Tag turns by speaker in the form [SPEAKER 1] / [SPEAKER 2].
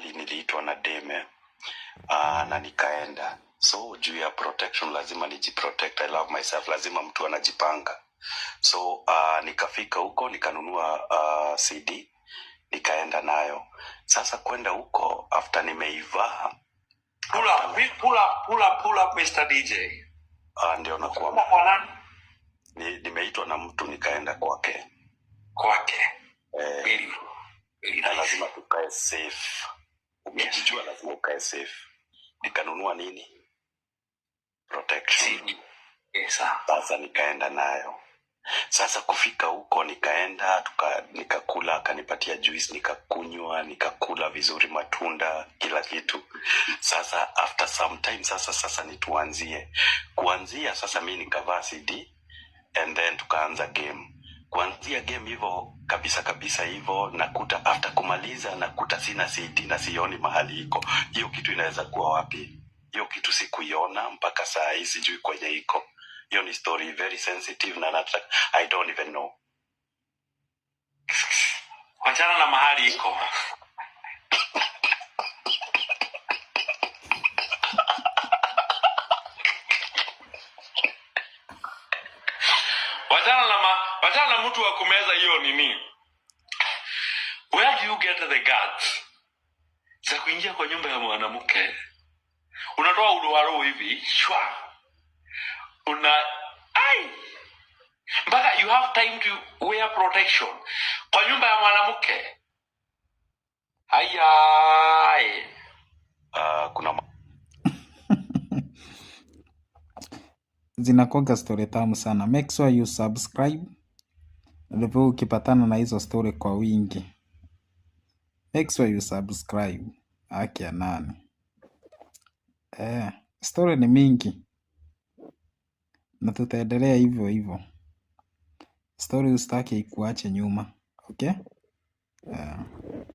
[SPEAKER 1] mahali niliitwa na deme na nikaenda. So juu ya protection lazima nijiprotect. I love myself, lazima mtu anajipanga. So nikafika huko nikanunua CD nikaenda nayo. Sasa kwenda huko after nimeivaa,
[SPEAKER 2] pull up Mr. DJ.
[SPEAKER 1] Ndio nakuwa
[SPEAKER 2] kwa nani?
[SPEAKER 1] Nimeitwa na mtu nikaenda kwake.
[SPEAKER 2] Nice.
[SPEAKER 1] Lazima tukae safe. Umejijua, lazima ukae safe. Nikanunua nini? Protection. Sasa nikaenda nayo. Sasa kufika huko nikaenda nikakula, akanipatia juice nikakunywa, nikakula vizuri matunda, kila kitu. Sasa after some time sasa nituanzie. Kuanzia sasa mimi nikavaa CD and then tukaanza game. Kuanzia game hivyo kabisa hivyo, nakuta after kumaliza nakuta sina CD na sioni mahali iko. Hiyo kitu inaweza kuwa wapi? Hiyo kitu sikuiona mpaka saa hii, sijui kwenye iko. Hiyo ni story very sensitive na I don't even know.
[SPEAKER 2] Wachana na mahali iko. Wachana na mtu wa kumeza hiyo nini. Where do you get the guts za kuingia kwa nyumba ya mwanamke? Unatoa uruharo hivi, shwa. Mpaka you have time to wear protection kwa nyumba ya mwanamke. Haya.
[SPEAKER 1] Kuna
[SPEAKER 3] zinakuanga story tamu sana. Make sure you subscribe. Ndivyo ukipatana na hizo story kwa wingi. Make sure you subscribe. Haki ya nani? Story ni mingi. Na tutaendelea hivyo hivyo. Story usitaki ikuache nyuma. Okay?